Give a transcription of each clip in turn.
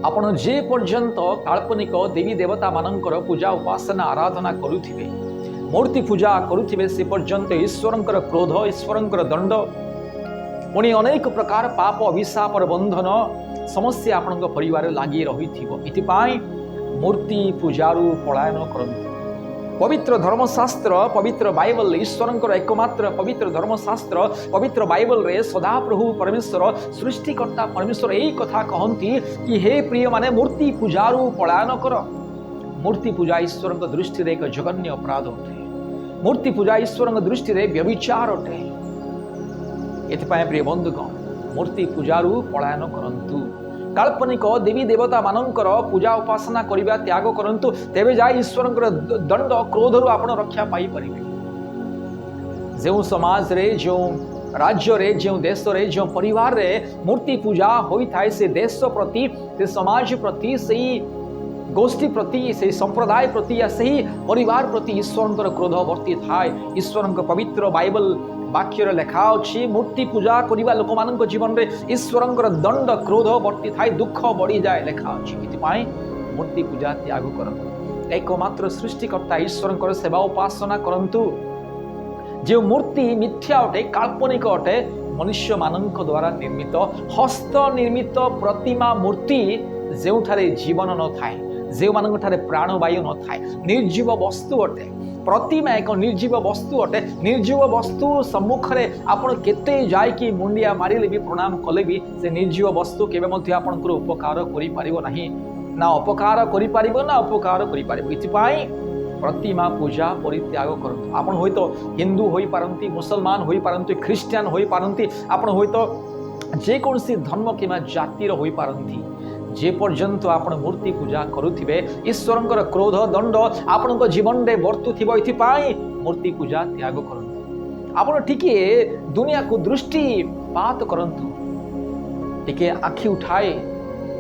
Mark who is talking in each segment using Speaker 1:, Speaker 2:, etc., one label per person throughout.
Speaker 1: आपण जे पर्यंत काल्पनिक देवी देवता मानकर पूजा उपासना आराधना करुथिबे मूर्ति पूजा करुथिबे से पर्यंत ईश्वरंकर क्रोध ईश्वरंकर दंड पुणी अनेक प्रकार पाप अभिशापर बंधन समस्या आपण परिवार लगी रही इतिपाई मूर्ति पूजारू पलायन करंतु। पवित्र धर्मशास्त्र पवित्र बाइबल ईश्वरंकर एकमात्र पवित्र धर्मशास्त्र पवित्र बाइबल रे सदा प्रभु परमेश्वर सृष्टिकर्ता परमेश्वर यही कथा कहती कि हे प्रिय माने मूर्ति पूजारू पलायन कर। मूर्ति पूजा ईश्वर दृष्टि रे एक जघन्य अपराध अटे। मूर्ति पूजा ईश्वर दृष्टि रे व्यभिचार अटे। एथिपाई प्रिय बंधुगण मूर्ति पूजारू पलायन करंतु। काल्पनिक देवी देवता मानकर पूजा उपासना करिबा त्याग करंतु तेबे जाय ईश्वरंकर दंड क्रोधरू आपण रक्षा पाई परिबे। जो समाज रे जो राज्य रे जो देश रे जो परिवार रे मूर्ति पूजा होई थाए से देश प्रति से समाज प्रति सही गोष्ठी प्रति से संप्रदाय प्रति या सही परिवार प्रति ईश्वरंकर क्रोध वर्ती थाए। ईश्वरंकर पवित्र बाइबल वाक्य लेखा अच्छी मूर्ति पूजा करने लोक मान जीवन में ईश्वरंकर दंड क्रोध वर्ती थाए दुख बढ़ी जाए लेखा अच्छी। इतिपाई मूर्ति पूजा त्याग करंतु। एकमात्र सृष्टिकर्ता ईश्वरंकर सेवा उपासना करंतु। जो मूर्ति मिथ्या अटे काल्पनिक अटे मनुष्य मानक द्वारा निर्मित हस्त निर्मित प्रतिमा मूर्ति जोठारे जीवन न थाए जो मान प्राणवायु न थाए निर्जीव वस्तु अटे। प्रतिमा एक निर्जीव वस्तु अटे। निर्जीव वस्तु सम्मुख में आपण केते जायकि मुंडिया मारिले भी प्रणाम कले भी से निर्जीव वस्तु केबे मध्ये आपनकर उपकार करि पारिबो नाही ना उपकार करि पारिबो ना उपकार करि पारिबो। इतिपाई प्रतिमा पूजा परित्याग करंतु। आपण होइतो हिंदू होई पारंती मुसलमान होई पारंती ख्रिस्टियन होई पारंती आपण होइतो जे कोनसी धर्म किमा जातिर होई पारंती जे पर्यंत आपण मूर्ति पूजा करुथिबे ईश्वरंकर क्रोध दंड आपणक जीवन रे वर्तुथिबो। इतिपाई मूर्ति पूजा त्याग करंतु। आपण टिके दुनिया को दृष्टिपात करंतु। टिके आखि उठाए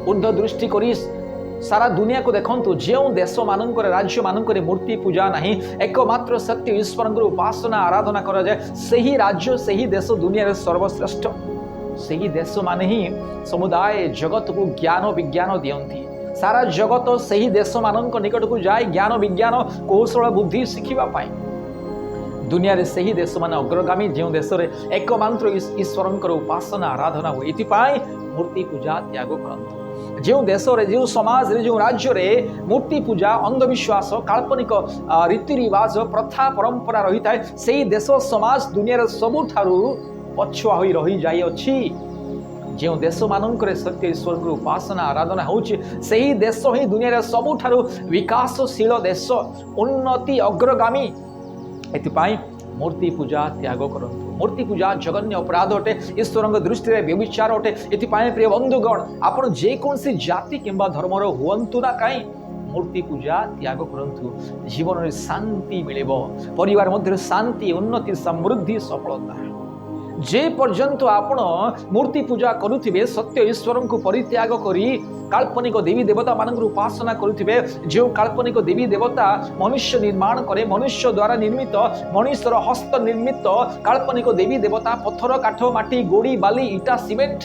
Speaker 1: ऊर्ध्व दृष्टि करी सारा दुनिया को देखंतु। जो देश मानकर राज्य मानकर मूर्ति पूजा नहीं एकमात्र सत्य ईश्वरंकर उपासना आराधना करा जाए सही राज्य सही देश दुनिया रे सर्वश्रेष्ठ सही देश माने ही समुदाय जगत को ज्ञान विज्ञान दियंती। सारा जगत सही देश मानक निकट को जाए ज्ञान विज्ञान कौशल बुद्धि शिखिबा पाई। दुनिया रे सही देश माने अग्रगामी जो देश रे एकमात्र ईश्वरंकर उपासना आराधना हुए। इतिपाई मूर्ति पूजा त्याग करंतु। जो देश रे जो समाज रे जो राज्य रे मूर्ति पूजा अंधविश्वास काल्पनिक रीति रिवाज प्रथा परंपरा रही थाए सही देश समाज दुनिया रे सबुठारु पछुआ होई रही जाई अछि। जो देश मानकर सत्य ईश्वर उपासना आराधना होछि सही देश ही दुनिया रे सबुठारु विकासशील देश उन्नति अग्रगामी। एतिपाई मूर्ति पूजा त्याग करंतु। मूर्ति पूजा जघन्य अपराध अटे ईश्वरंग दृष्टि रे व्यभिचार अटे। एतिपाई प्रिय बंधुगण आपण जे कोनसी जाति किंबा धर्मर हुअंतु ना काई मूर्ति पूजा त्याग करंतु। जीवन रे शांति मिलेबो परिवार मध्य शांति उन्नति समृद्धि सफलता। जे पर्यंत आपण मूर्ति पूजा करुथिबे सत्य ईश्वर को परित्याग करी काल्पनिक देवी देवता मानक उपासना करुथिबे जो काल्पनिक देवी देवता मनुष्य निर्माण करे मनुष्य द्वारा निर्मित मनुष्यर हस्त निर्मित काल्पनिक देवी देवता पत्थर काठ माटी गोड़ी बाली इटा सीमेंट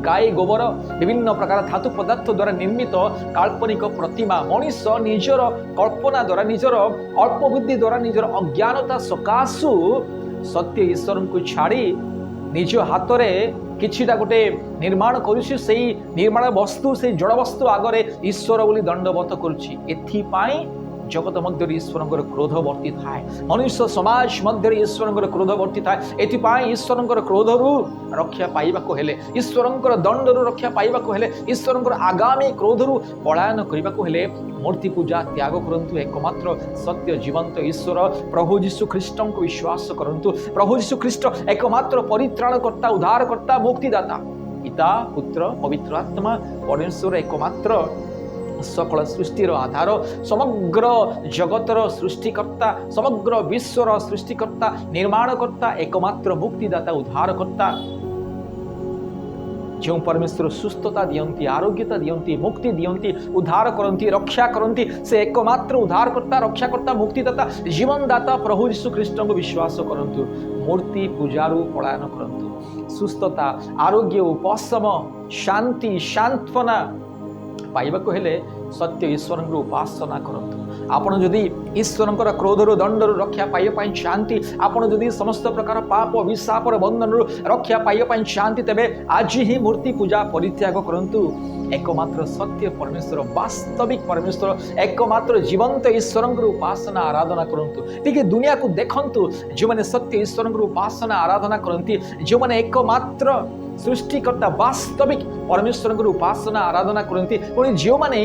Speaker 1: गाय गोबर विभिन्न प्रकार धातु पदार्थ द्वारा निर्मित काल्पनिक प्रतिमा मनुष निजर कल्पना द्वारा निजर अल्प बुद्धि द्वारा निजर अज्ञानता सकाशु सत्य ईश्वर को छाड़ी निज हाथ में किछिटा गोटे निर्माण करुछि सेही निर्माण वस्तु से जड़ वस्तु आगरे ईश्वर बोली दंडवत करुछि। एथिपाई जगत मध्य ईश्वर क्रोध वर्ती थाए मनुष्य समाज मध्य ईश्वर क्रोध वर्ती थाए। एथिपाई ईश्वर क्रोधरू रक्षा पाइबाको हेले ईश्वर दंडरू रक्षा पाइबाको हेले ईश्वर आगामी क्रोधरू पलायन करबाको हेले मूर्ति पूजा त्याग करंतु। एकमात्र सत्य जीवंत ईश्वर प्रभु यीशु ख्रीष्ट को विश्वास करंतु। प्रभु यीशु ख्रीष्ट एकमात्र परित्राणकर्ता उद्धारकर्ता मुक्तिदाता पिता पुत्र पवित्र आत्मा परमेश्वर एकमात्र सकल सृष्टिर आधार समग्र जगतर सृष्टिकर्ता समग्र विश्वर सृष्टिकर्ता निर्माणकर्ता एकमात्र मुक्तिदाता उद्धारकर्ता जो परमेश्वर सुस्थता दियंती आरोग्यता दियंती मुक्ति दियंती उद्धार करंती रक्षा करंती से एकमात्र उद्धारकर्ता रक्षाकर्ता मुक्तिदाता जीवनदाता प्रभु यीशु ख्रीष्ट को विश्वास करंतु। मूर्ति पूजारू पलायन करंतु। सुस्थता आरोग्य उपशम शांति सांत्वना पाइबाकु हेले सत्य ईश्वर उपासना करंतु। आपण जदि ईश्वर क्रोधर दंडर रक्षा पाइबा चाहती, आपण जदि समस्त प्रकार पाप अभिशापर बंधन रक्षा पाइबा चाहती, तेबे आज ही मूर्ति पूजा परित्याग करंतु। एकमात्र सत्य परमेश्वर, वास्तविक परमेश्वर, एकमात्र जीवंत ईश्वर उपासना आराधना करंतु। टिके दुनिया को देखंतु, जो माने सत्य ईश्वर उपासना आराधना करंती, जो माने एकमात्र सृष्टिकर्ता वास्तविक परमेश्वर उपासना आराधना करती, पुणी जो माने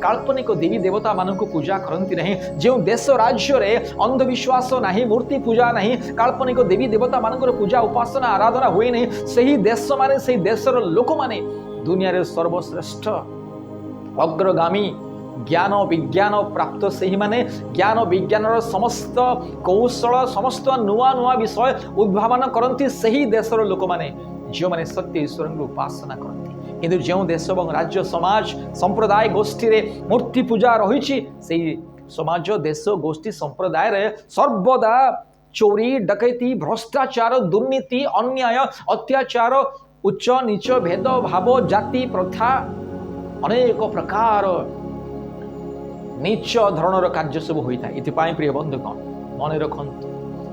Speaker 1: काल्पनिक देवी देवता मान पूजा करती नहीं, जो देश राज्य रे अंधविश्वास नहीं, मूर्ति पूजा नहीं, काल्पनिक देवी देवता मान पूजा उपासना आराधना हुए नहीं, सही देश माने सही देशर लोक माने दुनिया रे सर्वश्रेष्ठ अग्रगामी ज्ञान विज्ञान प्राप्त से माने ज्ञान विज्ञान समस्त कौशल समस्त नुआ नुआ विषय उद्भावन करती, सही देशर लोक माने जो माने सत्य ईश्वर उपासना करती। किंतु जो देश और राज्य समाज संप्रदाय गोष्ठी रे मूर्ति पूजा रही, समाज देश गोष्ठी संप्रदाय रे सर्वदा चोरी डकैती भ्रष्टाचार दुर्नीति अन्याय अत्याचार उच्च नीच भेद भाव जाति प्रथा अनेक प्रकार नीच धरणर कार्य सब होता है। इतिपाई प्रिय बंधुगण मन रखंतु,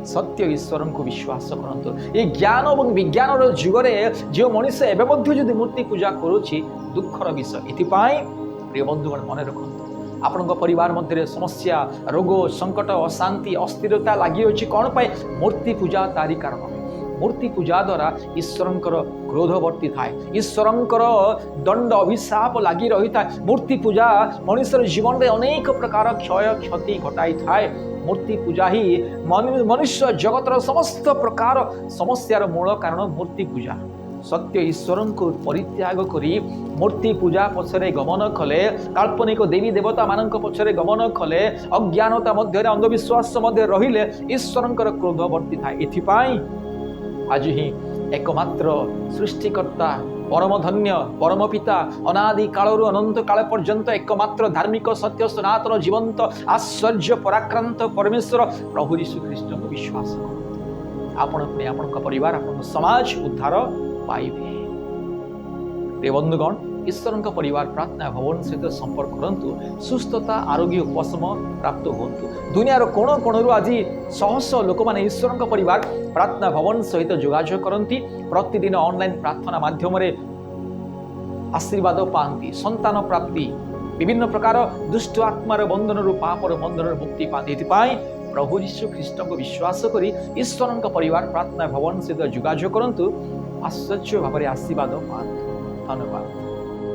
Speaker 1: सत्य ईश्वर को विश्वास करंतु। ये ज्ञान और विज्ञान जुगरे जो मनुष्य एवं जदि मूर्ति पूजा करुछि दुखर विषय। इतिपाई प्रिय बंधुगण मन रखंतु, आपन परिवार मध्य समस्या रोग संकट अशांति अस्थिरता लगी अछि कौन पाए? मूर्ति पूजा तारी कारण। मूर्ति पूजा द्वारा ईश्वरंकर क्रोध वर्ती थाए, ईश्वरंकर दंड अभिशाप लगी रही था। मूर्ति पूजा मनुष्य जीवन में अनेक प्रकार क्षय क्षति घटाई थाए। मूर्ति पूजा ही मनुष्य जगतर समस्त प्रकार समस्यार मूल कारण मूर्ति पूजा। सत्य ईश्वर को परित्याग करी मूर्ति पूजा पछरे गमन कले, काल्पनिक देवी देवता मान पछरे गमन कले, अज्ञानता मध्य अंधविश्वास मध्य रहिले ईश्वरंकर क्रोध वर्ती थाए। एथिपाई आज ही एकमात्र सृष्टिकर्ता परम धन्य परम पिता अनादि कालरू अनंत काल पर्यंत एकमात्र धार्मिक सत्य सनातन जीवंत आश्चर्य पराक्रांत परमेश्वर प्रभु यीशु ख्रीष्ट को विश्वास करते, आपण अपने आपण परिवार आपण समाज उद्धार पाइबे। प्रिय बंधुगण, ईश्वर परिवार प्रार्थना भवन सहित संपर्क करंतु, सुस्थता आरोग्य उपशम प्राप्त होंतु। दुनियार कोण कोणरू आज शह शह लोक माने ईश्वर परिवार प्रार्थना भवन सहित जोगाजोग करती, प्रतिदिन ऑनलाइन प्रार्थना माध्यम आशीर्वाद पाती, संतान प्राप्ति विभिन्न प्रकार दुष्ट आत्मार बंधन पापर बंधन मुक्ति पाती। प्रभु यीशु ख्रीष्ट को विश्वास करी ईश्वर परिवार प्रार्थना भवन सहित जोगाजोग करंतु, आश्चर्य भाव आशीर्वाद पातु। धन्यवाद।